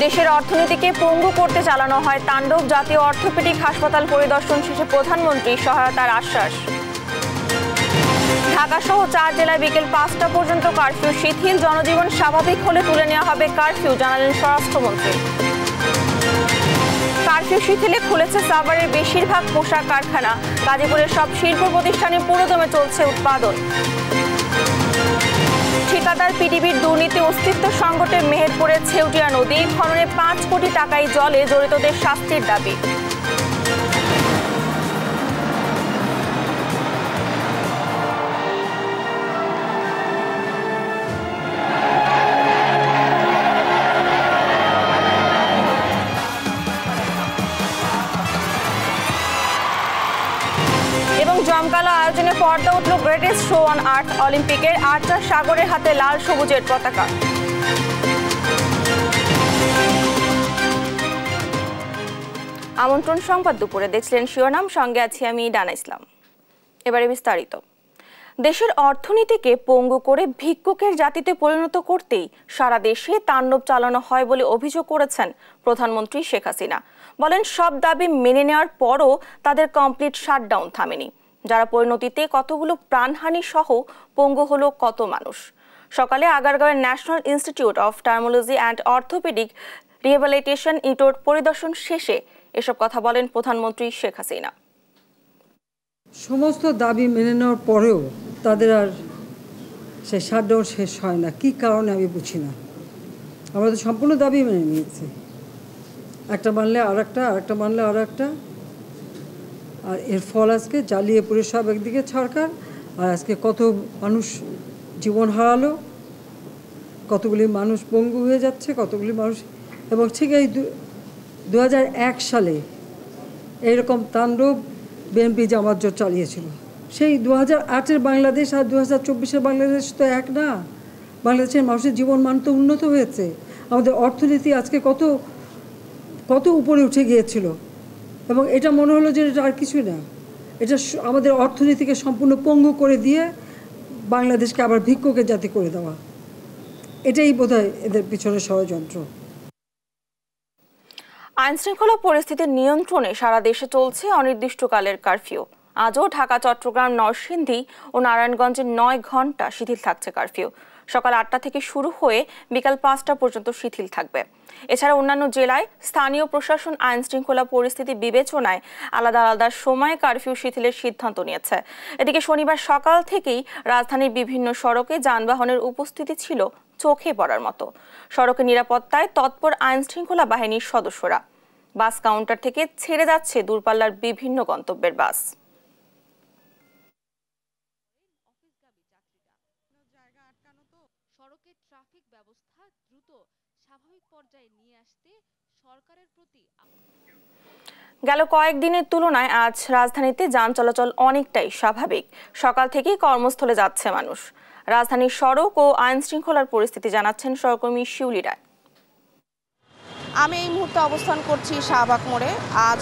দেশের অর্থনীতিকে পঙ্গু করতে চালানো হয় তাণ্ডব। জাতীয় অর্থোপেডিক হাসপাতাল পরিদর্শন শেষে প্রধানমন্ত্রী সহায়তার আশ্বাস। ঢাকা সহ 4 জেলায় বিকেল 5টা পর্যন্ত কারফিউ শিথিল। জনজীবন স্বাভাবিক হলে তুলে নেওয়া হবে কারফিউ, জানালেন স্বরাষ্ট্রমন্ত্রী। কারফিউ শিথিলে খুলেছে সাভারের বেশিরভাগ পোশাক কারখানা। গাজীপুরের সব শিল্প প্রতিষ্ঠানে পুরোদমে চলছে উৎপাদন। ঠিকাদার পিডিবির দুর্নীতি অস্তিত্ব সংকটে মেহেরপুরের ছেউটিয়া নদী খননে 5 কোটি টাকায় জলে, জড়িতদের শাস্তির দাবি। এবং জমকালো আয়োজনে পর্দা উঠল গ্রেটেস্ট শো অন আর্থ অলিম্পিকের। আর্চার সাগরের হাতে লাল সবুজের পতাকা। আমন্ত্রণ সংবাদ দুপুরে দেখছিলেন শিরোনাম, সঙ্গে আছি আমি ডানা ইসলাম। এবারে বিস্তারিত। দেশের অর্থনীতিকে পঙ্গু করে ভিক্ষুকের জাতিতে পরিণত করতেই সারা দেশে তাণ্ডব চালানো হয় বলে অভিযোগ করেছেন প্রধানমন্ত্রী শেখ হাসিনা। বলেন, সব দাবি মেনে নেওয়ার পরও তাদের কমপ্লিট শাটডাউন থামেনি। যারা পরিণতিতে কতগুলো প্রাণহানি সহ পঙ্গু হলো কত মানুষ। সকালে আগারগাঁওয়ের national institute of traumatology and orthopaedic rehabilitation unit পরিদর্শন শেষে এসব কথা বলেন প্রধানমন্ত্রী শেখ হাসিনা। সমস্ত দাবি মেনে নেওয়ার পরেও তাদের আর সে শাটডাউন শেষ হয় না। কী কারণে আমি বুঝি না। আমরা তো সম্পূর্ণ দাবি মেনে নিয়েছি, একটা মানলে আর একটা, আরেকটা মানলে আর একটা। আর এর ফল আজকে জ্বালিয়ে পুড়ে সব একদিকে সরকার, আর আজকে কত মানুষ জীবন হারালো, কতগুলি মানুষ পঙ্গু হয়ে যাচ্ছে, কতগুলি মানুষ। এবং ঠিক এই 2001 সালে এইরকম তাণ্ডব বিএনপি জামাত জোট চালিয়েছিল। সেই 2008-এর বাংলাদেশ আর 2024-এর বাংলাদেশ তো এক না। বাংলাদেশের মানুষের জীবন মান তো উন্নত হয়েছে। আমাদের অর্থনীতি আজকে কত কত উপরে উঠে গিয়েছিল, এবং এটা মনে হলো যে এটা আর কিছুই না। এটা আমাদের অর্থনীতিকে সম্পূর্ণ পঙ্গু করে দিয়ে বাংলাদেশকে আবার ভিক্ষুকের জাতি করে দেওয়া, এটাই বোধহয় এদের পিছনে ষড়যন্ত্র। আইনশৃঙ্খলা পরিস্থিতির নিয়ন্ত্রণে সারা দেশে চলছে অনির্দিষ্টকালের কারফিউ। আজও ঢাকা, চট্টগ্রাম, নরসিংদী ও নারায়ণগঞ্জে 9 ঘন্টা শিথিল থাকছে কারফিউ। সকাল 8টা থেকে শুরু হয়ে বিকাল 5টা পর্যন্ত শিথিল থাকবে। এছাড়া অন্যান্য জেলায় স্থানীয় প্রশাসন আইনশৃঙ্খলা পরিস্থিতি বিবেচনায় আলাদা আলাদা সময়ে কারফিউ শিথিলের সিদ্ধান্ত নিয়েছে। এদিকে শনিবার সকাল থেকেই রাজধানীর বিভিন্ন সড়কে যানবাহনের উপস্থিতি ছিল চোখে পড়ার মতো। সড়কে নিরাপত্তায় তৎপর আইনশৃঙ্খলা বাহিনীর সদস্যরা। বাস কাউন্টার থেকে ছেড়ে যাচ্ছে দূরপাল্লার বিভিন্ন গন্তব্যের বাস। সড়কের ট্রাফিক ব্যবস্থা দ্রুত স্বাভাবিক পর্যায়ে নিয়ে আসতে সরকারের প্রতি গেল কয়েকদিনের তুলনায় আজ রাজধানীতে যান চলাচল অনেকটাই স্বাভাবিক। সকাল থেকেই কর্মস্থলে যাচ্ছে মানুষ। রাজধানীর সড়ক ও আইন শৃঙ্খলার পরিস্থিতি জানাচ্ছেন সহকর্মী শিউলি রায়। আমি এই মুহূর্তে অবস্থান করছি শাহবাগ মোড়ে। আজ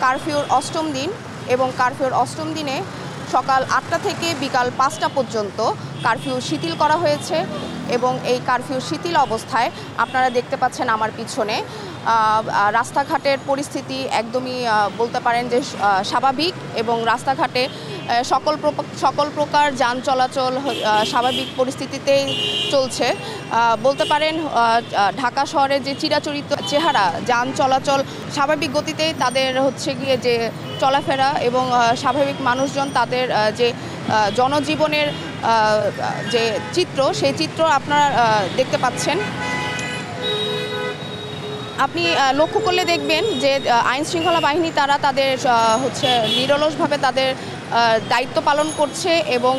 কারফিউর 8ম দিন এবং কারফিউর 8ম দিনে সকাল 8টা থেকে বিকাল 5টা পর্যন্ত কারফিউ শিথিল করা হয়েছে এবং এই কারফিউ শিথিল অবস্থায় আপনারা দেখতে পাচ্ছেন আমার পিছনে রাস্তাঘাটের পরিস্থিতি একদমই বলতে পারেন যে স্বাভাবিক এবং রাস্তাঘাটে সকল প্রকার যান চলাচল স্বাভাবিক পরিস্থিতিতেই চলছে। বলতে পারেন ঢাকা শহরের যে চিরাচরিত চেহারা, যান চলাচল স্বাভাবিক গতিতেই তাদের হচ্ছে গিয়ে যে চলাফেরা এবং স্বাভাবিক মানুষজন তাদের যে জনজীবনের যে চিত্র, সেই চিত্র আপনারা দেখতে পাচ্ছেন। আপনি লক্ষ্য করলে দেখবেন যে আইন শৃঙ্খলা বাহিনী তারা তাদের হচ্ছে নিরলসভাবে তাদের দায়িত্ব পালন করছে এবং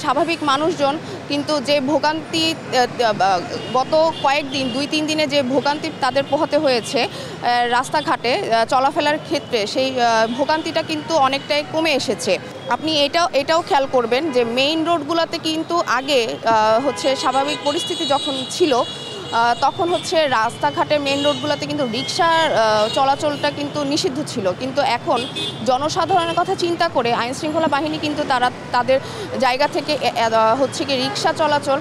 স্বাভাবিক মানুষজন কিন্তু যে ভোগান্তি গত কয়েকদিন 2-3 দিনে যে ভোগান্তি তাদের পোহাতে হয়েছে রাস্তাঘাটে চলাফেরার ক্ষেত্রে, সেই ভোগান্তিটা কিন্তু অনেকটাই কমে এসেছে। আপনি এটাও খেয়াল করবেন যে মেইন রোডগুলোতে কিন্তু আগে হচ্ছে স্বাভাবিক পরিস্থিতি যখন ছিল তখন হচ্ছে রাস্তাঘাটের মেন রোডগুলোতে কিন্তু রিক্সার চলাচলটা কিন্তু নিষিদ্ধ ছিল, কিন্তু এখন জনসাধারণের কথা চিন্তা করে আইনশৃঙ্খলা বাহিনী কিন্তু তারা তাদের জায়গা থেকে হচ্ছে কি রিক্সা চলাচল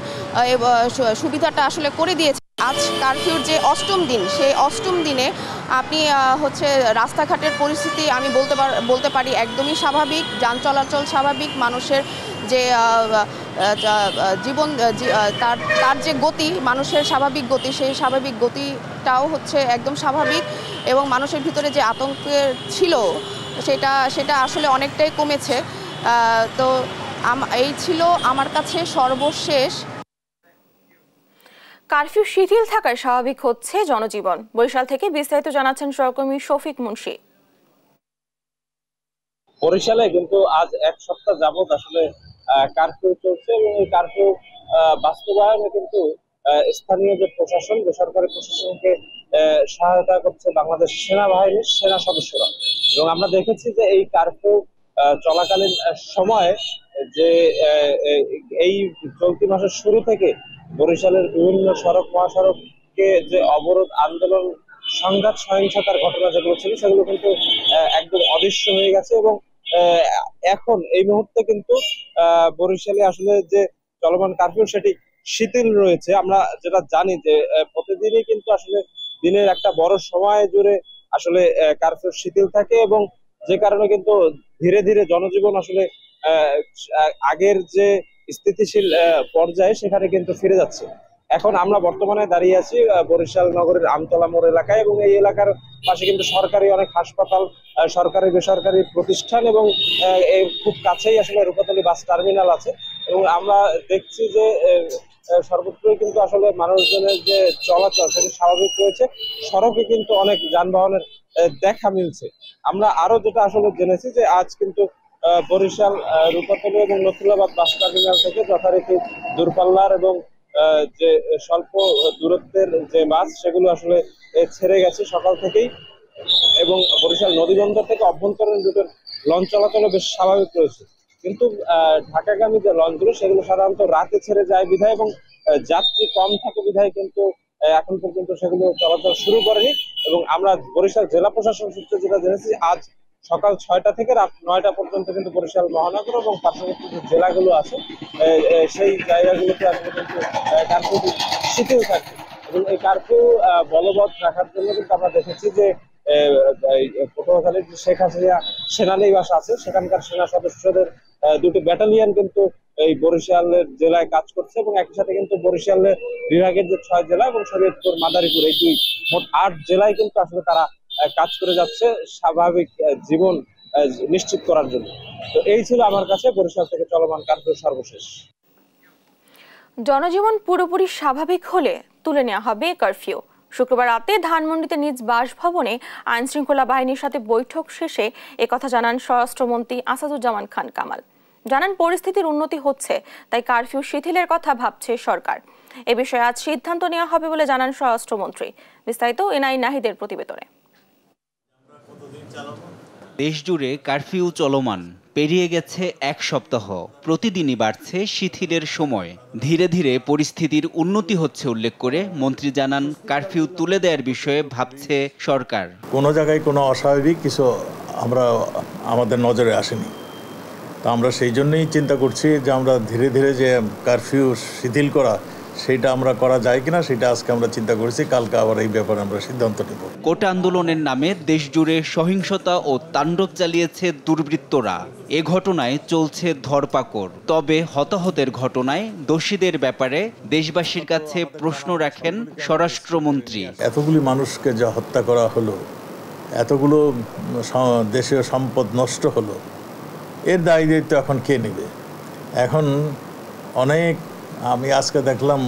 সুবিধাটা আসলে করে দিয়েছে। আজ কারফিউর যে অষ্টম দিন, সেই অষ্টম দিনে আপনি হচ্ছে রাস্তাঘাটের পরিস্থিতি আমি বলতে পারি একদমই স্বাভাবিক, যান চলাচল স্বাভাবিক, মানুষের যে জীবন তার যে গতি, মানুষের স্বাভাবিক গতি, সেই স্বাভাবিক গতিটাও হচ্ছে একদম স্বাভাবিক এবং মানুষের ভিতরে যে আতঙ্কের ছিল সেটা আসলে অনেকটাই কমেছে। তো এই ছিল আমার কাছে সর্বশেষ। কারফিউ শিথিল থাকায় স্বাভাবিক হচ্ছে জনজীবন। বরিশাল থেকে বিস্তারিত জানাচ্ছেন সহকর্মী শফিক মুন্সি। বরিশালে কিন্তু আজ এক সপ্তাহ যাবত আসলে কারফিউ চলছে এবং এই কারফিউ বাস্তবায়নে কিন্তু স্থানীয় যে প্রশাসন, বেসরকারি প্রশাসনকে সহায়তা করছে বাংলাদেশ সেনাবাহিনীর সেনা সদস্যরা। এবং আমরা দেখেছি যে এই কারফিউ চলাকালীন সময়ে যে এই চলতি মাসের শুরু থেকে বরিশালের বিভিন্ন সড়ক মহাসড়ককে যে অবরোধ, আন্দোলন, সংঘাত, সহিংসতার ঘটনা যেগুলো ছিল সেগুলো কিন্তু একদম অদৃশ্য হয়ে গেছে এবং এখন এই মুহূর্তে কিন্তু বরিশালে আসলে যে চলমান কারফিউ সেটি শিথিল রয়েছে। আমরা যেটা জানি যে প্রতিদিনই কিন্তু আসলে দিনের একটা বড় সময় জুড়ে আসলে কারফিউ শিথিল থাকে এবং যে কারণে কিন্তু ধীরে ধীরে জনজীবন আসলে আগের যে স্থিতিশীল পর্যায়ে সেখানে কিন্তু ফিরে যাচ্ছে। এখন আমরা বর্তমানে দাঁড়িয়ে আছি বরিশাল নগরের আমতলা মোড় এলাকায় এবং এই এলাকার পাশে কিন্তু সরকারি অনেক হাসপাতাল, সরকারি বেসরকারি প্রতিষ্ঠান এবং খুব কাছেই আসলে রূপাতলী বাস টার্মিনাল আছে এবং আমরা দেখছি যে সর্বত্রই কিন্তু আসলে মানুষজনের যে চলাচল সেটি স্বাভাবিক রয়েছে। সড়কে কিন্তু অনেক যানবাহনের দেখা মিলছে। আমরা আরো যেটা আসলে জেনেছি যে আজ কিন্তু বরিশাল, রূপাতলী এবং নথুল্লাবাদ বাস টার্মিনাল থেকে যথারীতি দূরপাল্লার এবং যে স্বল্প দূরত্বের যে বাস সেগুলো আসলে ছেড়ে গেছে সকাল থেকেই এবং বরিশাল নদীবন্দর থেকে অভ্যন্তরীণ রুটের লঞ্চ চলাচল বেশ স্বাভাবিক রয়েছে। কিন্তু ঢাকাগামী যে লঞ্চগুলো সেগুলো সাধারণত রাতে ছেড়ে যায় বিধায় এবং যাত্রী কম থাকে বিধায় কিন্তু এখন পর্যন্ত সেগুলো চলাচল শুরু করেনি। এবং আমরা বরিশাল জেলা প্রশাসন সূত্রে যেটা জেনেছি আজ সকাল 6টা থেকে রাত 9টা পর্যন্ত কিন্তু বরিশাল মহানগর এবং পার্শ্ববর্তী যে জেলাগুলো আছে সেই জায়গাগুলোতে আসলে কিন্তু কারফিউ শিথিল থাকে এবং এই কারফিউ বলবৎ রাখার জন্য কিন্তু আমরা দেখেছি যে পটুয়াখালীর যে শেখ হাসিনা সেনানিবাস আছে সেখানকার সেনা সদস্যদের দুটি ব্যাটালিয়ন কিন্তু এই বরিশালের জেলায় কাজ করছে এবং একই সাথে কিন্তু বরিশালের বিভাগের যে 6 জেলা এবং শরীয়তপুর, মাদারীপুর এই দুই মোট 8 জেলায় কিন্তু আসলে তারা কাজ করে যাচ্ছে স্বাভাবিক জীবন নিশ্চিত করার জন্য। তো এই ছিল আমার কাছে বরিশাল থেকে চলমান কারফিউ সর্বশেষ। জনজীবন পুরোপুরি স্বাভাবিক হলে তুলে নেওয়া হবে কারফিউ। শুক্রবার রাতে ধানমন্ডিতে নিজ বাসভবনে আইন শৃঙ্খলা বাহিনীর সাথে বৈঠক শেষে একথা জানান স্বরাষ্ট্রমন্ত্রী আসাদুজ্জামান খান কামাল। জানান পরিস্থিতির উন্নতি হচ্ছে, তাই কারফিউ শিথিলের কথা ভাবছে সরকার। এ বিষয়ে আজ সিদ্ধান্ত নেওয়া হবে বলে জানান স্বরাষ্ট্রমন্ত্রী। বিস্তারিত এনআই নাহিদের প্রতিবেদনে। দেশজুড়ে কারফিউ চলমান, পেরিয়ে গেছে এক সপ্তাহ। প্রতিদিনই বাড়ছে শিথিলের সময়। ধীরে ধীরে পরিস্থিতির উন্নতি হচ্ছে উল্লেখ করে মন্ত্রী জানান কারফিউ তুলে দেওয়ার বিষয়ে ভাবছে সরকার। কোনো জায়গায় কোনো অস্বাভাবিক কিছু আমাদের নজরে আসেনি। তো আমরা সেই জন্যই চিন্তা করছি যে আমরা ধীরে ধীরে যে কারফিউ শিথিল করা সেটা আমরা করা যায় কিনা সেটা আজকে আমরা চিন্তা করেছি। কালকে আবার এই ব্যাপারে আমরা সিদ্ধান্ত নেব। কোটা আন্দোলনের নামে দেশজুড়ে সহিংসতা ও তাণ্ডব চালিয়েছে দুর্বৃত্তরা। এ ঘটনায় চলছে ধরপাকড়। তবে হতাহতের ঘটনায় দোষীদের ব্যাপারে দেশবাসীর কাছে প্রশ্ন রাখেন স্বরাষ্ট্রমন্ত্রী। এতগুলি মানুষকে যা হত্যা করা হলো, এতগুলো দেশীয় সম্পদ নষ্ট হলো, এর দায় দায়িত্ব এখন কে নেবে? এখন আমি আজকে দেখলাম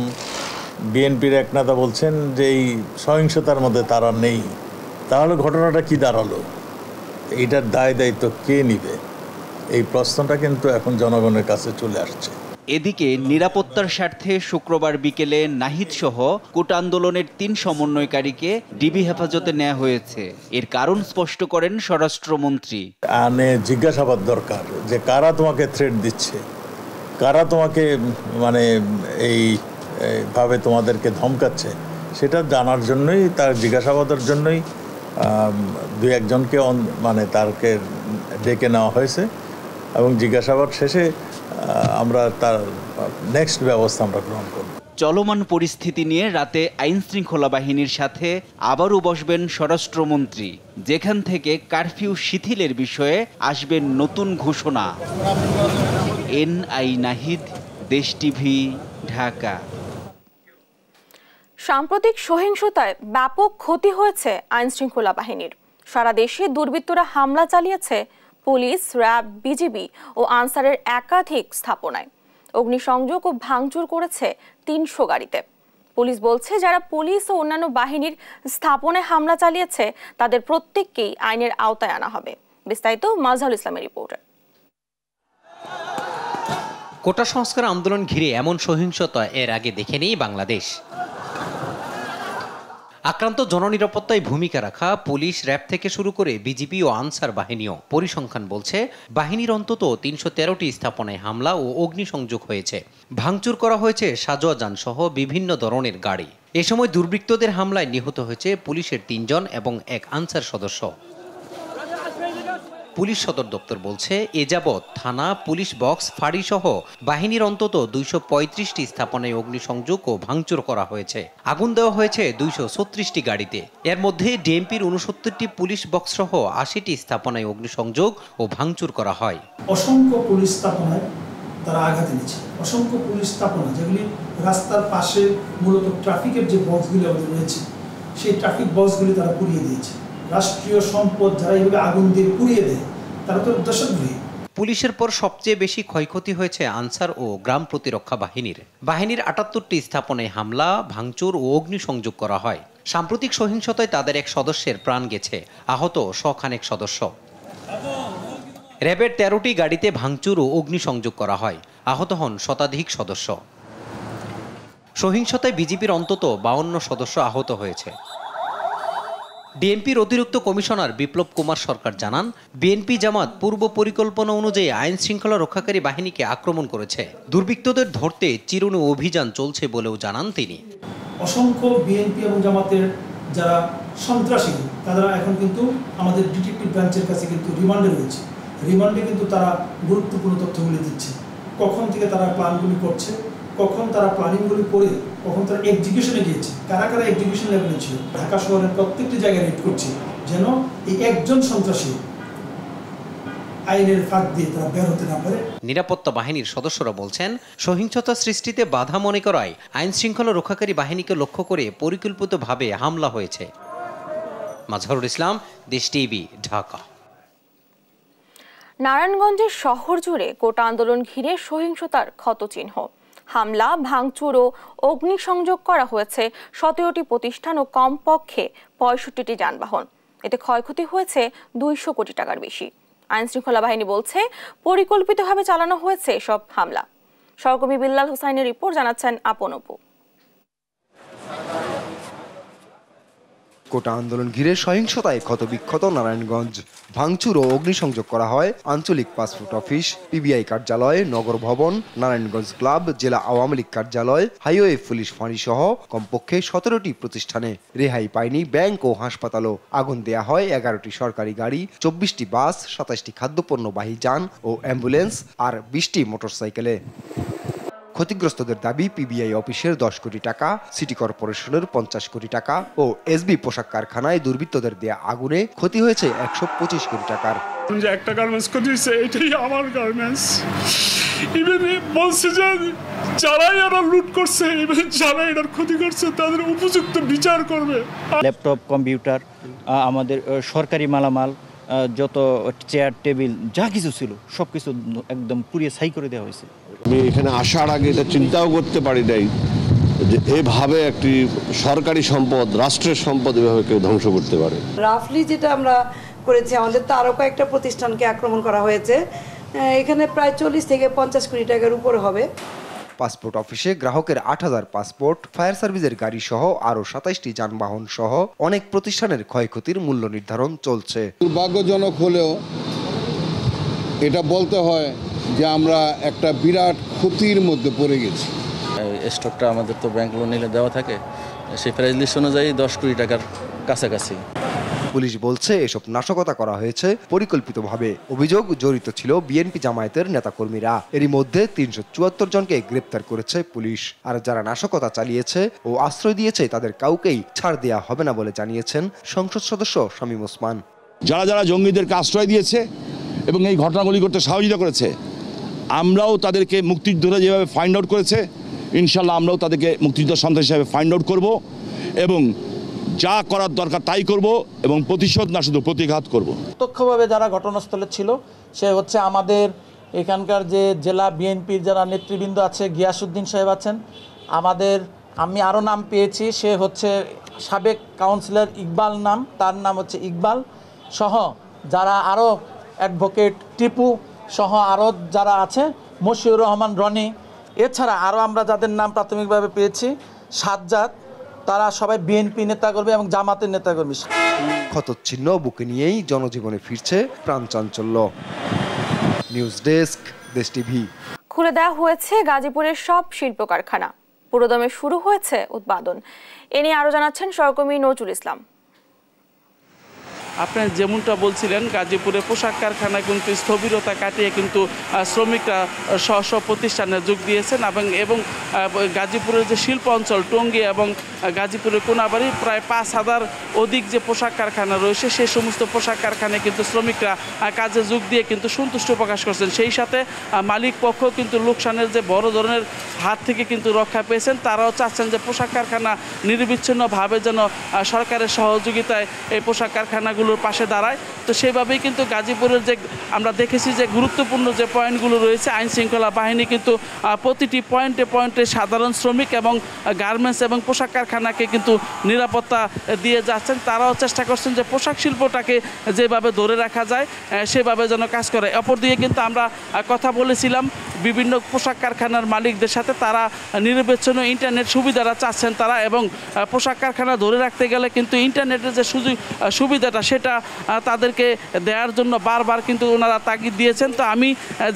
বিএনপির এক নেতা বলছেন যে এই সহিংসতার মধ্যে তারা নেই। তাহলে ঘটনাটা কি দাঁড়ালো? এইটার দায় দায়িত্ব কে নিবে? এই প্রশ্নটা কিন্তু এখন জনগণের কাছে চলে আসছে। এদিকে নিরাপত্তার স্বার্থে শুক্রবার বিকেলে নাহিদ সহ কোটা আন্দোলনের 3 সমন্বয়কারীকে ডিবি হেফাজতে নেওয়া হয়েছে। এর কারণ স্পষ্ট করেন স্বরাষ্ট্রমন্ত্রী। জিজ্ঞাসাবাদ দরকার যে কারা তোমাকে থ্রেট দিচ্ছে, কারা তোমাকে এইভাবে তোমাদেরকে ধমকাচ্ছে, সেটা জানার জন্যই, তার জিজ্ঞাসাবাদের জন্যই 2-1 জনকে তারকে ডেকে নেওয়া হয়েছে এবং জিজ্ঞাসাবাদ শেষে আমরা তার নেক্সট ব্যবস্থা আমরা গ্রহণ করব। চলমান পরিস্থিতি নিয়ে রাতে আইনশৃঙ্খলা বাহিনীর সাথে আবারও বসবেন স্বরাষ্ট্রমন্ত্রী, যেখান থেকে কারফিউ শিথিলের বিষয়ে আসবে নতুন ঘোষণা। এনআই নাহিদ, দেশ টিভি, ঢাকা। সাম্প্রতিক সহিংসতায় ব্যাপক ক্ষতি হয়েছে আইনশৃঙ্খলা বাহিনীর। সারা দেশে দুর্বৃত্তরা হামলা চালিয়েছে পুলিশ, র্যাব, বিজিবি ও আনসারের একাধিক স্থাপনায়। অগ্নিসংযোগ ও ভাঙচুর করেছে 300 গাড়িতে। পুলিশ বলছে, যারা পুলিশ ও অন্যান্য বাহিনীর স্থাপনায় হামলা চালিয়েছে তাদের প্রত্যেককেই আইনের আওতায় আনা হবে। বিস্তারিত মাজহারুল ইসলামের রিপোর্টে। কোটা সংস্কার আন্দোলন ঘিরে এমন সহিংসতা এর আগে দেখেনি বাংলাদেশ। আক্রান্ত জননিরাপত্তায় ভূমিকা রাখা পুলিশ, র্যাব থেকে শুরু করে বিজিবি ও আনসার বাহিনীও। পরিসংখ্যান বলছে, বাহিনীর অন্তত 313টি স্থাপনায় হামলা ও অগ্নিসংযোগ হয়েছে। ভাঙচুর করা হয়েছে সাজোয়া যানসহ বিভিন্ন ধরনের গাড়ি। এ সময় দুর্বৃত্তদের হামলায় নিহত হয়েছে পুলিশের 3 জন এবং 1 আনসার সদস্য। পুলিশ সদর দপ্তর বলছে, এ যাবৎ থানা, পুলিশ বক্স, ফাঁড়ি সহ বাহিনীর অন্তত 235টি স্থাপনায় অগ্নিসংযোগ ও ভাঙচুর করা হয়েছে। আগুন দেওয়া হয়েছে 236টি গাড়িতে। এর মধ্যে ডিএমপির 69টি পুলিশ বক্স সহ 80টি স্থাপনায় অগ্নিসংযোগ ও ভাঙচুর করা হয়। অসংখ্য পুলিশ স্থাপনায় তারা আঘাত এনেছে। অসংখ্য পুলিশ স্থাপনা যেগুলি রাস্তার পাশে মূলত ট্রাফিকের যে বক্সগুলি আমাদের রয়েছে, সেই ট্রাফিক বক্সগুলি তারা পুড়িয়ে দিয়েছে। রাষ্ট্রীয় সম্পদ যারা এইভাবে আগুন দিয়ে পুড়িয়ে দেয় তারা তো উদ্দেশ্যদ্রোহী। পুলিশের পর সবচেয়ে বেশি ক্ষয়ক্ষতি হয়েছে আনসার ও গ্রাম প্রতিরক্ষা বাহিনীর। বাহিনীর 78টি স্থাপনায় হামলা, ভাঙচুর ও অগ্নিসংযোগ করা হয়। সাম্প্রতিক সহিংসতায় তাদের 1 সদস্যের প্রাণ গেছে, আহত শখানেক সদস্য। র্যাবের 13টি গাড়িতে ভাঙচুর ও অগ্নিসংযোগ করা হয়, আহত হন শতাধিক সদস্য। সহিংসতায় বিজিবির অন্তত 52 সদস্য আহত হয়েছে। ডিএমপির অতিরিক্ত কমিশনার বিপ্লব কুমার সরকার জানান, বিএনপি জামাত পূর্ব পরিকল্পনা অনুযায়ী আইন শৃঙ্খলা রক্ষাকারী বাহিনীকে আক্রমণ করেছে। দুর্বৃত্তদের ধরতে চিরুনি অভিযান চলছে বলেও জানান তিনি। অসংখ্য বিএনপি এবং জামাতের যারা সন্ত্রাসী তারা এখন কিন্তু আমাদের ডিটেকটিভ ব্রাঞ্চের কাছে কিন্তু রিমান্ডে রয়েছে। রিমান্ডে কিন্তু তারা গুরুত্বপূর্ণ তথ্যগুলি দিচ্ছে, কখন থেকে তারা প্ল্যানগুলি করছে, কখন তারা প্ল্যানিংগুলি করে কখন তারা এক্সিকিউশনে গিয়েছে, কারা কারা এক্সিকিউশন লেভেলে ছিল। ঢাকা শহরের প্রত্যেকটি জায়গায় রেড করছে যেন এই একজন সন্ত্রাসী আইনের ফাঁক দিয়ে তারা বের হতে না পারে। নিরাপত্তা বাহিনীর সদস্যরা বলছেন, সহিংসতা সৃষ্টিতে বাধা মনে করায় আইন শৃঙ্খলা রক্ষাকারী বাহিনীকে লক্ষ্য করে পরিকল্পিতভাবে হামলা হয়েছে। মাজহারুল ইসলাম, দেশ টিভি, ঢাকা। নারায়ণগঞ্জের শহর জুড়ে কোটা আন্দোলন ঘিরে সহিংসতার ক্ষতচিহ্ন। হামলা, ভাঙচুর ও অগ্নিসংযোগ করা হয়েছে 17টি প্রতিষ্ঠান ও কমপক্ষে 65টি যানবাহন। এতে ক্ষয়ক্ষতি হয়েছে 200 কোটি টাকার বেশি। আইনশৃঙ্খলা বাহিনী বলছে, পরিকল্পিতভাবে চালানো হয়েছে সব হামলা। সহকর্মী বিল্লাল হোসাইনের রিপোর্ট, জানাচ্ছেন আপন অপু। কোটা আন্দোলন ঘিরে সহিংসতায় ক্ষতবিক্ষত নারায়ণগঞ্জ। ভাঙচুর ও অগ্নিসংযোগ করা হয় আঞ্চলিক পাসপোর্ট অফিস, পিবিআই কার্যালয়, নগর ভবন, নারায়ণগঞ্জ ক্লাব, জেলা আওয়ামী লীগ কার্যালয়, হাইওয়ে পুলিশ ফাঁড়ি সহ কমপক্ষে 17টি প্রতিষ্ঠানে। রেহাই পায়নি ব্যাংক ও হাসপাতালও। আগুন দেয়া হয় 11টি সরকারি গাড়ি, 24টি বাস, 27টি খাদ্যপণ্যবাহী যান ও অ্যাম্বুলেন্স আর 20টি মোটরসাইকেলে। ক্ষতিগ্রস্তদের দাবি, পিবিআই অফিসের 10 কোটি টাকা, সিটি কর্পোরেশনের 50 কোটি টাকা ও এসবি পোশাক কারখানায় দুর্বৃত্তদের দেয়া আগুনে ক্ষতি হয়েছে 125 কোটি টাকার। যে একটা গার্মেন্টস ক্ষতি হয়েছে, এটাই আমার গার্মেন্টস। ইভেন বলছে যে যারাই এরা লুট করছে, ইভেন যারা এটার ক্ষতি করছে তাদের উপযুক্ত বিচার করবে। ল্যাপটপ, কম্পিউটার, আমাদের সরকারি মালামাল, যত চেয়ার টেবিল যা কিছু ছিল সব কিছু একদম পুড়িয়ে ছাই করে দেওয়া হয়েছে। আমি এখানে আসার আগে এটা চিন্তাও করতে পারি নাই যে এভাবে একটি সরকারি সম্পদ, রাষ্ট্রের সম্পদ এভাবে কেউ ধ্বংস করতে পারে। রাফলি যেটা আমরা করেছি, আমাদের তো আরও কয়েকটা প্রতিষ্ঠানকে আক্রমণ করা হয়েছে। এখানে প্রায় 40 থেকে 50 কোটি টাকার উপরে হবে। পাসপোর্ট অফিসে গ্রাহকের 8000 পাসপোর্ট, ফায়ার সার্ভিসের গাড়ি সহ আরো 27টি যানবাহন সহ অনেক প্রতিষ্ঠানের ক্ষয়ক্ষতির মূল্য নির্ধারণ চলছে। দুর্ভাগ্যজনক হলেও এটা বলতে হয় যে আমরা একটা বিরাট ক্ষতির মধ্যে পড়ে গেছি। স্টকটা আমাদের তো ব্যাংক লোন নিলে দেওয়া থাকে, সেই প্রাইস লিস্ট অনুযায়ী 10 কোটি টাকার কাছাকাছি। পুলিশ বলছে এসব নাশকতা করা হয়েছে পরিকল্পিতভাবে। অভিযোগ জড়িত ছিল বিএনপি জামায়াতের নেতাকর্মীরা। এরই মধ্যে ৩৭৪ জনকে গ্রেপ্তার করেছে পুলিশ। আর যারা নাশকতা চালিয়েছে ও আশ্রয় দিয়েছে তাদের কাউকেই ছাড় দেওয়া হবে না বলে জানিয়েছেন সংসদ সদস্য শামীম ওসমান। যারা যারা জঙ্গিদেরকে আশ্রয় দিয়েছে এবং এই ঘটনাগুলি করতে সহযোগিতা করেছে, আমরাও তাদেরকে মুক্তিযোদ্ধা যেভাবে ফাইন্ড আউট করেছে, ইনশাল্লাহ আমরাও তাদেরকে মুক্তিযোদ্ধা সন্ত্রাসী হিসাবে ফাইন্ড আউট করব এবং যা করার দরকার তাই করব এবং প্রতিশোধ না শুধু প্রতিঘাত করব। প্রত্যক্ষভাবে যারা ঘটনাস্থলে ছিল সে হচ্ছে আমাদের এখানকার যে জেলা বিএনপির যারা নেতৃবৃন্দ আছে, গিয়াসউদ্দিন সাহেব আছেন, আমি আরও নাম পেয়েছি, সে হচ্ছে সাবেক কাউন্সিলর ইকবাল নাম, তার নাম হচ্ছে ইকবাল সহ যারা আরও অ্যাডভোকেট টিপু সহ আরও যারা আছে, মশিউর রহমান রনি, এছাড়া আরও আমরা যাদের নাম প্রাথমিকভাবে পেয়েছি সাজ্জাদ, তারা সবাই বিএনপি নেতাকর্মী এবং জামাতের নেতাকর্মী। ক্ষতচ্ছিন্ন বুকে নিয়েই জনজীবনে ফিরছে প্রাণচাঞ্চল্য। নিউজ ডেস্ক, দেশ টিভি। খুলে দেওয়া হয়েছে গাজীপুরের সব শিল্প কারখানা, পুরোদমে শুরু হয়েছে উৎপাদন। এ নিয়ে আরো জানাচ্ছেন সহকর্মী নজরুল ইসলাম। আপনার যেমনটা বলছিলেন, গাজীপুরে পোশাক কারখানায় কিন্তু স্থবিরতা কাটিয়ে কিন্তু শ্রমিকরা স্ব প্রতিষ্ঠানে যোগ দিয়েছেন এবং গাজীপুরের যে শিল্প অঞ্চল টঙ্গী এবং গাজীপুরের কোনাবাড়ি প্রায় ৫,০০০ অধিক যে পোশাক কারখানা রয়েছে সেই সমস্ত পোশাক কারখানায় কিন্তু শ্রমিকরা কাজে যোগ দিয়ে কিন্তু সন্তুষ্ট প্রকাশ করছেন। সেই সাথে মালিক পক্ষ কিন্তু লোকসানের যে বড় ধরনের হাত থেকে কিন্তু রক্ষা পেয়েছেন। তারাও চাচ্ছেন যে পোশাক কারখানা নিরবিচ্ছিন্নভাবে যেন সরকারের সহযোগিতায় এই পোশাক কারখানাগুলোর পাশে দাঁড়ায়। তো সেভাবেই কিন্তু গাজীপুরের যে আমরা দেখেছি যে গুরুত্বপূর্ণ যে পয়েন্টগুলো রয়েছে, আইন শৃঙ্খলা বাহিনী কিন্তু প্রতিটি পয়েন্টে পয়েন্টে সাধারণ শ্রমিক এবং গার্মেন্টস এবং পোশাক কারখানাকে কিন্তু নিরাপত্তা দিয়ে যাচ্ছেন। তারাও চেষ্টা করছেন যে পোশাক শিল্পটাকে যেভাবে ধরে রাখা যায় সেভাবে যেন কাজ করে। অপরদিকে কিন্তু আমরা কথা বলেছিলাম বিভিন্ন পোশাক কারখানার মালিকদের সাথে, তারা নিরবিচ্ছিন্ন ইন্টারনেট সুবিধাটা চাচ্ছেন তারা, এবং পোশাক কারখানা ধরে রাখতে গেলে কিন্তু ইন্টারনেটের যে সুবিধাটা সেটা তাদেরকে দেওয়ার জন্য বারবার কিন্তু ওনারা তাগিদ দিয়েছেন। তো আমি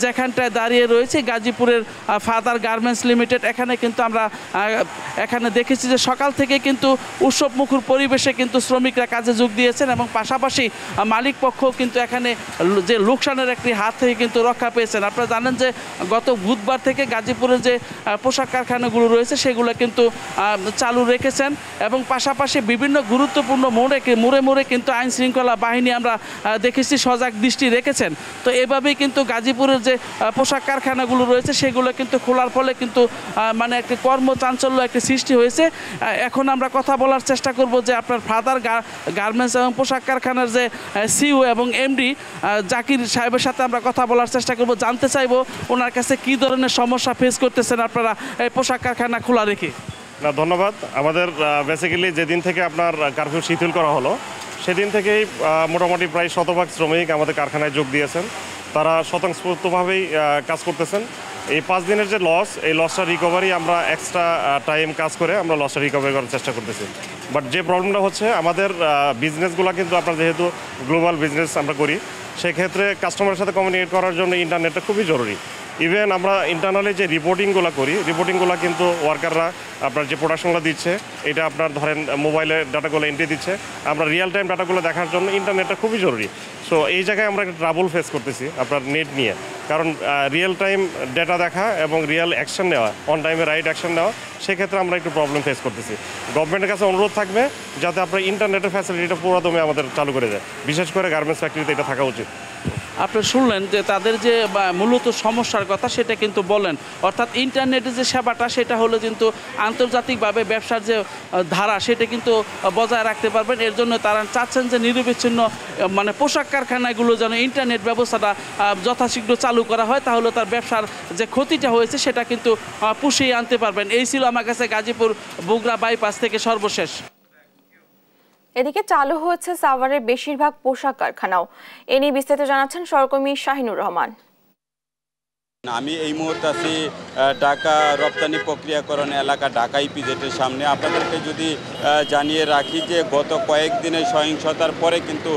যেখানটায় দাঁড়িয়ে রয়েছি গাজীপুরের ফাদার গার্মেন্টস লিমিটেড, এখানে কিন্তু আমরা এখানে দেখেছি যে সকাল থেকে কিন্তু উৎসবমুখর পরিবেশে কিন্তু শ্রমিকরা কাজে যোগ দিয়েছেন এবং পাশাপাশি মালিক পক্ষ কিন্তু এখানে যে লোকসানের একটি হাত থেকে কিন্তু রক্ষা পেয়েছেন। আপনারা জানেন যে গত বুধবার থেকে গাজীপুরের যে পোশাক কারখানাগুলো রয়েছে সেগুলো কিন্তু চালু রেখেছেন এবং পাশাপাশি বিভিন্ন গুরুত্বপূর্ণ মোড়ে মোড়ে কিন্তু আইন শৃঙ্খলা বাহিনী আমরা দেখেছি সজাগ দৃষ্টি রেখেছেন। তো এভাবেই কিন্তু গাজীপুরের যে পোশাক কারখানাগুলো রয়েছে সেগুলো কিন্তু খোলার ফলে কিন্তু মানে একটি কর্মচাঞ্চল্য একটি সৃষ্টি হয়েছে। এখন আমরা কথা বলার চেষ্টা করব যে আপনার ফাদার গার্মেন্টস এবং পোশাক কারখানার যে সিইও এবং এমডি জাকির সাহেবের সাথে আমরা কথা বলার চেষ্টা করব, জানতে চাইব ওনার কাছে কী ধরনের সমস্যা ফেস করতেছেন আপনারা এই পোশাক কারখানা খোলা রেখে। না, ধন্যবাদ। আমাদের বেসিক্যালি যেদিন থেকে আপনার কারফিউ শিথিল করা হলো সেদিন থেকেই মোটামুটি প্রায় 100% শ্রমিক আমাদের কারখানায় যোগ দিয়েছেন। তারা স্বতঃস্ফূর্তভাবেই কাজ করতেছেন। এই 5 দিনের যে লস, এই লসটা রিকভারি আমরা এক্সট্রা টাইম কাজ করে আমরা লসটা রিকভারি করার চেষ্টা করতেছি। বাট যে প্রবলেমটা হচ্ছে আমাদের বিজনেসগুলো কিন্তু আপনার যেহেতু গ্লোবাল বিজনেস আমরা করি, সেক্ষেত্রে কাস্টমারের সাথে কমিউনিকেট করার জন্য ইন্টারনেটটা খুবই জরুরি। ইভেন আমরা ইন্টারনালি যে রিপোর্টিংগুলো করি, রিপোর্টিংগুলো কিন্তু ওয়ার্কাররা আপনার যে প্রোডাকশনগুলো দিচ্ছে এটা আপনার ধরেন মোবাইলে ডাটাগুলো এন্ট্রি দিচ্ছে, আমরা রিয়েল টাইম ডাটাগুলো দেখার জন্য ইন্টারনেটটা খুবই জরুরি। সো এই জায়গায় আমরা একটা ট্রাবল ফেস করতেছি আপনার নেট নিয়ে, কারণ রিয়েল টাইম ডেটা দেখা এবং রিয়েল অ্যাকশন নেওয়া, অন টাইমে রাইট অ্যাকশন নেওয়া, সেক্ষেত্রে আমরা একটু প্রবলেম ফেস করতেছি। গভর্নমেন্টের কাছে অনুরোধ থাকবে যাতে আপনার ইন্টারনেটের ফ্যাসিলিটিটা পুরোদমে আমাদের চালু করে দেয়, বিশেষ করে গার্মেন্টস ফ্যাক্টরিতে এটা থাকা উচিত। আপনি শুনলেন যে তাদের যে মূলত সমস্যার কথা সেটা কিন্তু বলেন, অর্থাৎ ইন্টারনেটের যে সেবাটা সেটা হলো কিন্তু আন্তর্জাতিকভাবে ব্যবসার যে ধারা সেটা কিন্তু বজায় রাখতে পারবেন। এর জন্য তারা চাচ্ছেন যে নিরবিচ্ছিন্ন মানে পোশাক কারখানাগুলো যেন ইন্টারনেট ব্যবস্থাটা যথাশীঘ্র চালু করা হয়, তাহলে তার ব্যবসার যে ক্ষতিটা হয়েছে সেটা কিন্তু পুষিয়ে আনতে পারবেন। এই ছিল আমার কাছে গাজীপুর বগুড়া বাইপাস থেকে সর্বশেষ। এদিকে চালু হয়েছে সাভারের বেশিরভাগ পোশাক কারখানাও। এ নিয়ে বিস্তারিত জানাচ্ছেন সহকর্মী শাহিনুর রহমান। আমি এই মুহূর্তে আছি ঢাকা রপ্তানি প্রক্রিয়াকরণ এলাকা ঢাকা ইপিজেডের সামনে। আপনাদেরকে যদি জানিয়ে রাখি যে গত কয়েকদিনের সহিংসতার পরে কিন্তু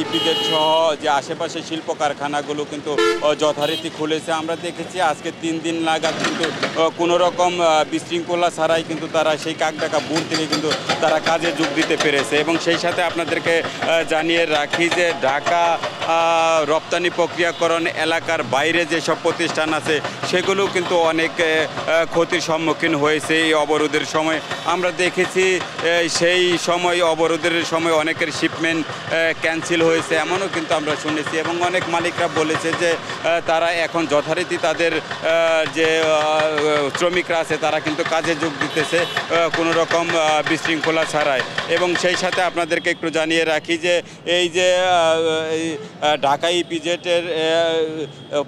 ইপিজেড সহ যে আশেপাশে শিল্প কারখানাগুলো কিন্তু যথারীতি খুলেছে। আমরা দেখেছি আজকে 3 দিন নাগাদ কিন্তু কোনো রকম বিশৃঙ্খলা ছাড়াই কিন্তু তারা সেই কাকডাকা ভোর থেকে কিন্তু তারা কাজে যোগ দিতে পেরেছে। এবং সেই সাথে আপনাদেরকে জানিয়ে রাখি যে ঢাকা রপ্তানি প্রক্রিয়াকরণ এলাকার বাইরে যেসব প্রতিষ্ঠান আছে সেগুলো কিন্তু অনেক ক্ষতির সম্মুখীন হয়েছে এই অবরোধের সময়। আমরা দেখেছি সেই সময় অবরোধের সময় অনেকের শিপমেন্ট ক্যান্সেল হয়েছে এমনও কিন্তু আমরা শুনেছি। এবং অনেক মালিকরা বলেছে যে তারা এখন যথারীতি তাদের যে শ্রমিকরা আছে তারা কিন্তু কাজে যোগ দিতেছে কোনো রকম বিশৃঙ্খলা ছাড়াই। এবং সেই সাথে আপনাদেরকে একটু জানিয়ে রাখি যে এই যে ঢাকা ইপিজেডের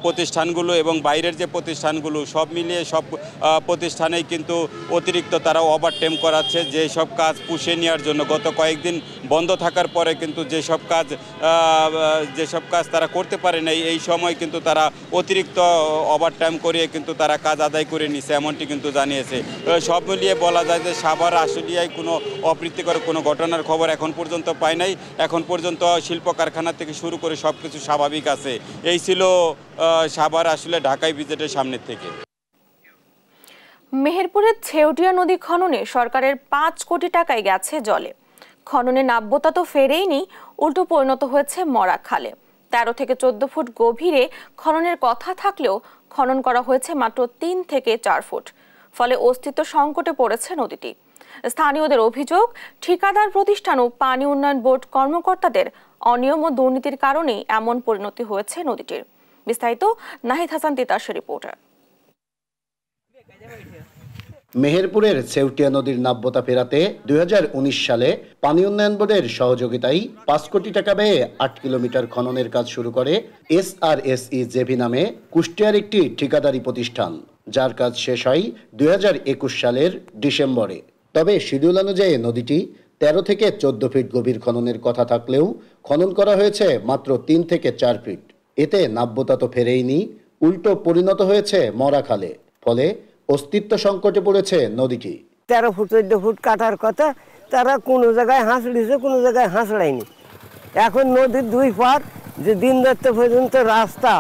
প্রতিষ্ঠানগুলো এবং বাইরের যে প্রতিষ্ঠানগুলো সব মিলিয়ে সব প্রতিষ্ঠানেই কিন্তু অতিরিক্ত তারা ওভারটাইম করাচ্ছে যেসব কাজ পুষিয়ে নেওয়ার জন্য। গত কয়েকদিন বন্ধ থাকার পরে কিন্তু যেসব কাজ তারা করতে পারে নাই এই সময় কিন্তু তারা অতিরিক্ত ওভারটাইম করিয়ে কিন্তু তারা কাজ আদায় করে নিছে এমনটি কিন্তু জানিয়েছে। সব মিলিয়ে বলা যায় যে সাভার আশুলিয়ায় কোনো অপ্রীতিকর কোনো ঘটনার খবর এখন পর্যন্ত পাই নাই। এখন পর্যন্ত শিল্প কারখানা থেকে শুরু করে সব কিছু স্বাভাবিক আছে। এই ছিল সাভার আসলে ঢাকা ইপিজেডের সামনে থেকে। মেহেরপুরের ছেউটিয়া নদী খননে সরকারের 5 কোটি টাকায় গেছে জলে। খননে নাব্যতা তো ফেরেইনি, উল্টো পরিণত হয়েছে মরা খালে। 13 থেকে 14 ফুট গভীরে খননের কথা থাকলেও খনন করা হয়েছে মাত্র 3 থেকে 4 ফুট। ফলে অস্তিত্ব সংকটে পড়েছে নদীটি। স্থানীয়দের অভিযোগ, ঠিকাদার প্রতিষ্ঠান ও পানি উন্নয়ন বোর্ড কর্মকর্তাদের অনিয়ম ও দুর্নীতির কারণেই এমন পরিণতি হয়েছে নদীটির। বিস্তারিত নাহিদ হাসান তিতাসের রিপোর্টে। মেহেরপুরের ছেউটিয়া নদীর নাব্যতা ফেরাতে 2019 সালে পানি উন্নয়ন বোর্ডের সহযোগিতায় 5 কোটি টাকা ব্যয়ে 8 কিলোমিটার খননের কাজ শুরু করে SRSE জেভি নামে কুষ্টিয়ার একটি ঠিকাদারি প্রতিষ্ঠান, যার কাজ শেষ হয় 2021 সালের ডিসেম্বরে। তবে শিডিউল অনুযায়ী নদীটি 13 থেকে 14 ফিট গভীর খননের কথা থাকলেও খনন করা হয়েছে মাত্র 3 থেকে 4 ফিট। এতে নাব্যতা তো ফেরেইনি, উল্টো পরিণত হয়েছে মরা খালে। ফলে অস্তিত্ব সংকটে পড়েছে নদীটি। 13 ফুট 14 ফুট কাটার কথা, তারা কোনো জায়গায় হাঁসড়িছে, কোনো জায়গায় হাঁসড়ায়নি। এখন নদীর 2 পার যে দিন রাত্রে পর্যন্ত রাস্তা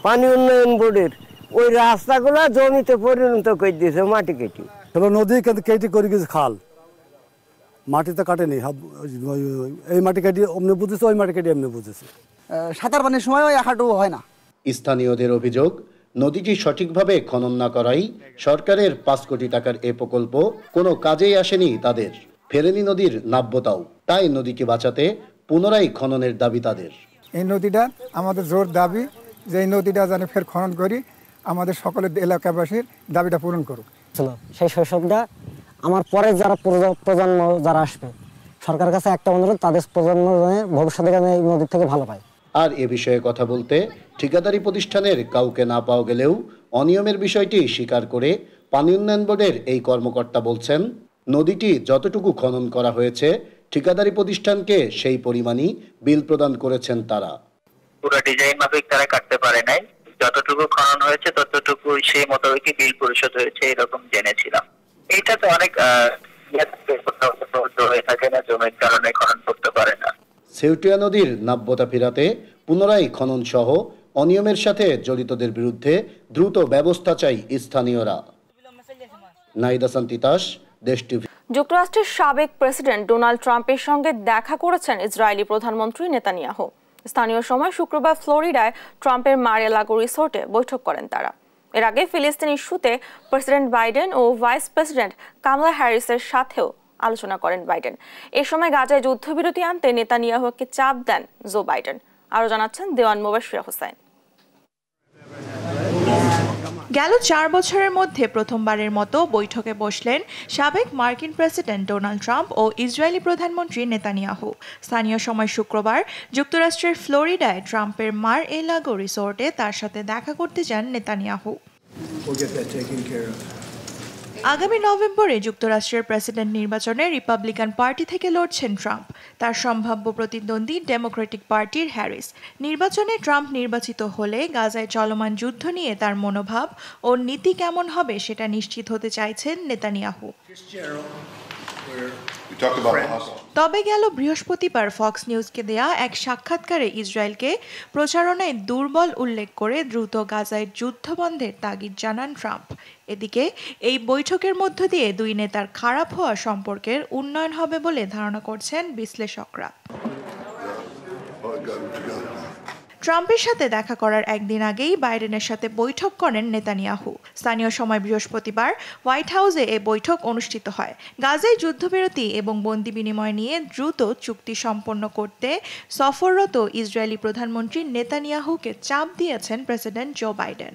পানি উন্নয়ন বোর্ডের, ওই রাস্তাগুলো জমিতে পরিণত করে দিয়েছে মাটি কেটে। নদী কেটে করে গেছে খাল, মাটিতে কাটেনি। এই মাটি কাটি অমনি বুঝেছে, ওই মাটি কাটি এমনি বুঝেছে। সাঁতার পানির সময় ওই হাঁটু হয় না। স্থানীয়দের অভিযোগ, নদীটি সঠিকভাবে খনন না করাই সরকারের 5 কোটি টাকার এ প্রকল্প কোনো কাজেই আসেনি তাদের। ফেরেনি নদীর নাব্যতাও। তাই নদীকে বাঁচাতে পুনরায় খননের দাবি তাদের। এই নদীটা আমাদের জোর দাবি যে এই নদীটা যেন ফের খনন করি, আমাদের সকলের এলাকাবাসীর দাবিটা পূরণ করুক। সেই শৈশবটা আমার পরে যারা প্রজন্ম যারা আসবে, সরকারের কাছে একটা অনুরোধ, তাদের প্রজন্ম ভবিষ্যতে এই নদীর থেকে ভালো পায়। আর এ বিষয়ে কথা বলতে ঠিকাদারি প্রতিষ্ঠানের কাউকে না পাওয়া গেলেও অনিয়মের বিষয়টি স্বীকার করে পানি উন্নয়ন বোর্ডের এই কর্মকর্তা বলছেন, নদীটি যতটুকু খনন করা হয়েছে ঠিকাদারি প্রতিষ্ঠানকে সেই পরিমাণই বিল প্রদান করেছেন তারা। পুরো ডিজাইন মাফিক তারা কাটতে পারে নাই, যতটুকু খনন হয়েছে ততটুকু সেই মোতাবেকই বিল পরিশোধ হয়েছে এরকম জেনেছিলাম। এটা তো অনেক হয়ে থাকে না, জমির কারণে খনন করতে পারে না। ছেউটিয়া নদীর নাব্যতা ফেরাতে পুনরায় খনন সহ অনিয়মের সাথে জড়িতদের বিরুদ্ধে দ্রুত ব্যবস্থা চাই স্থানীয়রা। নাহিদ হাসান তিতাস, দেশ টিভি। যুক্তরাষ্ট্রের সাবেক প্রেসিডেন্ট ডোনাল্ড ট্রাম্পের সঙ্গে দেখা করেছেন ইসরায়েলি প্রধানমন্ত্রী নেতানিয়াহু। স্থানীয় সময় শুক্রবার ফ্লোরিডায় ট্রাম্পের মার-এ-লাগো রিসোর্টে বৈঠক করেন তারা। এর আগে ফিলিস্তিন ইস্যুতে প্রেসিডেন্ট বাইডেন ও ভাইস প্রেসিডেন্ট কামালা হ্যারিসের সাথেও আলোচনা করেন বাইডেন। এ সময় গাজায় যুদ্ধবিরতি আনতে নেতানিয়াহুকে চাপ দেন জো বাইডেন। আরও জানাচ্ছেন দেওয়ান মুবাশশির হোসেন। গেল 4 বছরের মধ্যে প্রথমবারের মতো বৈঠকে বসলেন সাবেক মার্কিন প্রেসিডেন্ট ডোনাল্ড ট্রাম্প ও ইসরায়েলি প্রধানমন্ত্রী নেতানিয়াহু। স্থানীয় সময় শুক্রবার যুক্তরাষ্ট্রের ফ্লোরিডায় ট্রাম্পের মার-এ-লাগো রিসোর্টে তার সাথে দেখা করতে যান নেতানিয়াহু। আগামী নভেম্বরে যুক্তরাষ্ট্রের প্রেসিডেন্ট নির্বাচনে রিপাবলিকান পার্টি থেকে লড়ছেন ট্রাম্প, তার সম্ভাব্য প্রতিদ্বন্দ্বী ডেমোক্রেটিক পার্টির হ্যারিস। নির্বাচনে ট্রাম্প নির্বাচিত হলে গাজায় চলমান যুদ্ধ নিয়ে তার মনোভাব ও নীতি কেমন হবে সেটা নিশ্চিত হতে চাইছেন নেতানিয়াহু। তবে গেল বৃহস্পতিবার ফক্স নিউজকে দেয়া এক সাক্ষাৎকারে ইসরায়েলকে প্রচারণায় দুর্বল উল্লেখ করে দ্রুত গাজায় যুদ্ধ বন্ধের তাগিদ জানান ট্রাম্প। এদিকে এই বৈঠকের মধ্য দিয়ে দুই নেতার খারাপ হওয়া সম্পর্কের উন্নয়ন হবে বলে ধারণা করছেন বিশ্লেষকরা। ট্রাম্পের সাথে দেখা করার একদিন আগেই বাইডেনের সাথে বৈঠক করেন নেতানিয়াহু। স্থানীয় সময় বৃহস্পতিবার হোয়াইট হাউসে এ বৈঠক অনুষ্ঠিত হয়। গাজায় যুদ্ধবিরতি এবং বন্দি বিনিময় নিয়ে দ্রুত চুক্তি সম্পন্ন করতে সফররত ইসরায়েলি প্রধানমন্ত্রী নেতানিয়াহুকে চাপ দিয়েছেন প্রেসিডেন্ট জো বাইডেন।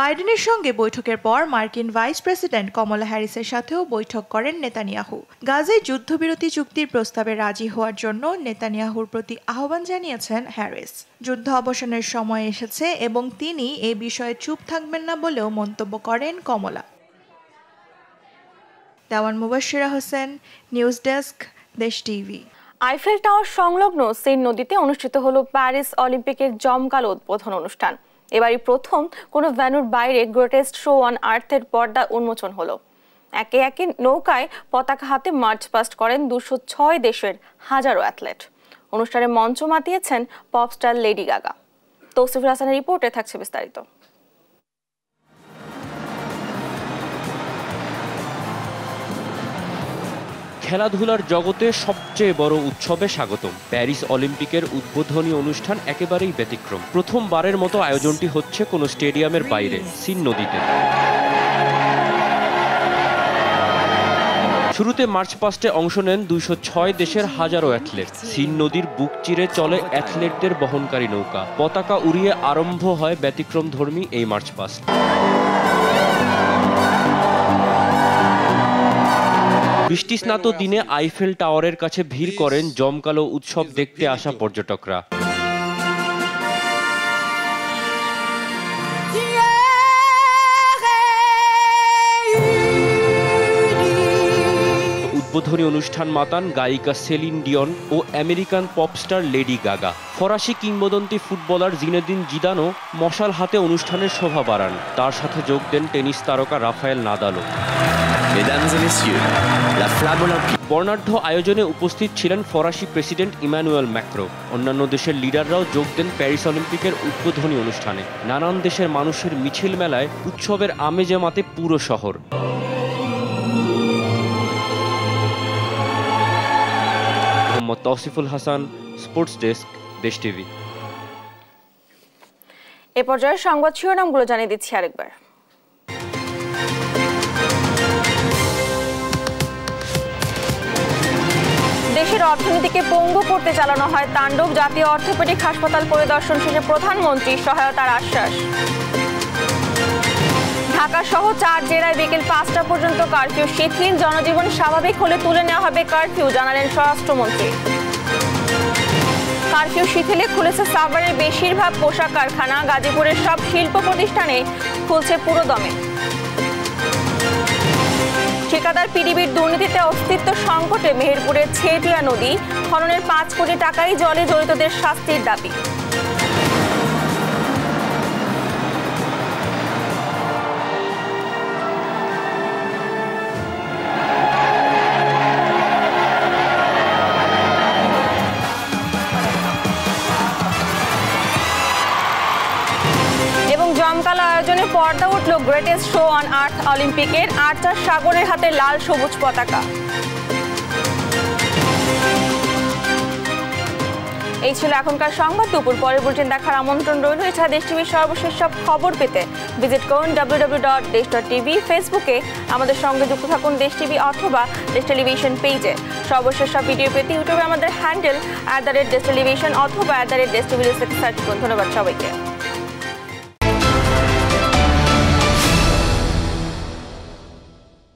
বাইডেনের সঙ্গে বৈঠকের পর মার্কিন ভাইস প্রেসিডেন্ট কমলা হ্যারিসের সাথেও বৈঠক করেন নেতানিয়াহু। গাজায় যুদ্ধবিরতি চুক্তির প্রস্তাবে রাজি হওয়ার জন্য নেতানিয়াহুর প্রতি আহ্বান জানিয়েছেন হ্যারিস। যুদ্ধ অবসানের সময় এসেছে এবং তিনি এ বিষয়ে চুপ থাকবেন না বলেও মন্তব্য করেন কমলা। দেওয়ান মুবাশশিরা হোসেন, নিউজ ডেস্ক, দেশ টিভি। আইফেল টাওয়ার সংলগ্ন সেন নদীতে অনুষ্ঠিত হলো প্যারিস অলিম্পিকের জমকালো উদ্বোধন অনুষ্ঠান। এবারই প্রথম কোনো ভ্যানুর বাইরে গ্রেটেস্ট শো অন আর্থের পর্দা উন্মোচন হলো। একে একে নৌকায় পতাকা হাতে মার্চ পাস্ট করেন 206 দেশের হাজারো অ্যাথলেট। অনুষ্ঠানে মঞ্চ মাতিয়েছেন পপস্টার লেডি গাগা। তৌসিফুল হাসানের রিপোর্টে থাকছে বিস্তারিত। খেলাধুলার জগতে সবচেয়ে বড় উৎসবে স্বাগতম। প্যারিস অলিম্পিকের উদ্বোধনী অনুষ্ঠান একেবারেই ব্যতিক্রম। প্রথমবারের মতো আয়োজনটি হচ্ছে কোনো স্টেডিয়ামের বাইরে, সিন নদীতে। শুরুতে মার্চ পাস্টে অংশ নেন 206 দেশের হাজারো অ্যাথলেট। সিন নদীর বুক চিরে চলে অ্যাথলেটদের বহনকারী নৌকা। পতাকা উড়িয়ে আরম্ভ হয় ব্যতিক্রমধর্মী এই মার্চ পাস্ট। বৃষ্টিস্নাত দিনে আইফেল টাওয়ারের কাছে ভিড় করেন জমকালো উৎসব দেখতে আসা পর্যটকরা। উদ্বোধনী অনুষ্ঠান মাতান গায়িকা সেলিন ডিয়ন ও আমেরিকান পপস্টার লেডি গাগা। ফরাসি কিংবদন্তি ফুটবলার জিনেদিন জিদানও মশাল হাতে অনুষ্ঠানের শোভা বাড়ান। তার সাথে যোগ দেন টেনিস তারকা রাফায়েল নাদালও। বর্ণাঢ্য আয়োজনে উপস্থিত ছিলেন ফরাসি প্রেসিডেন্ট ইমানুয়েল ম্যাক্রো। অন্যান্য দেশের লিডাররাও যোগ দেন প্যারিস অলিম্পিকের উদ্বোধনী অনুষ্ঠানে। নানান দেশের মানুষের মিছিল মেলায় উৎসবের আমেজে মাতে পুরো শহর। মোহাম্মদ তৌসিফুল হাসান, স্পোর্টস ডেস্ক, দেশ টিভি। এ পর্যায়ে সংবাদ শিরোনামগুলো জানিয়ে দিচ্ছি আরেকবার। দেশের অর্থনীতিকে পঙ্গু করতে চালানো হয় তাণ্ডব। জাতীয় অর্থোপেডিক হাসপাতাল পরিদর্শন শেষে প্রধানমন্ত্রী সহায়তার আশ্বাস। ঢাকা সহ 4 জেলায় বিকেল 5টা পর্যন্ত কারফিউ শিথিল। জনজীবন স্বাভাবিক হলে তুলে নেওয়া হবে কারফিউ, জানালেন স্বরাষ্ট্রমন্ত্রী। কারফিউ শিথিলে খুলেছে সাভারের বেশিরভাগ পোশাক কারখানা। গাজীপুরের সব শিল্প প্রতিষ্ঠানে খুলছে পুরোদমে। ঠিকাদার পিডিবির দুর্নীতিতে অস্তিত্ব সংকটে মেহেরপুরের ছেটিয়া নদী খননের 5 কোটি টাকাই জলে জড়িতদের শাস্তির দাবি। জমকালো আয়োজনে পর্দা উঠল গ্রেটেস্ট শো অন আর্থ অলিম্পিকের। 8 সাগরের হাতে লাল সবুজ পতাকা। এই ছিল এখনকার সংবাদ। দুপুর পরের বুলেটিন দেখার আমন্ত্রণ রইল। এছাড়া দেশ টিভির সর্বশেষ সব খবর পেতে ভিজিট করুন www.desh.tv। ফেসবুকে আমাদের সঙ্গে যুক্ত থাকুন দেশ টিভি অথবা দেশ টেলিভিশন পেজে। সর্বশেষ সব ভিডিও পেতে ইউটিউবে আমাদের হ্যান্ডেল @desh television অথবা @desh tv সার্চ করুন। ধন্যবাদ সবাইকে।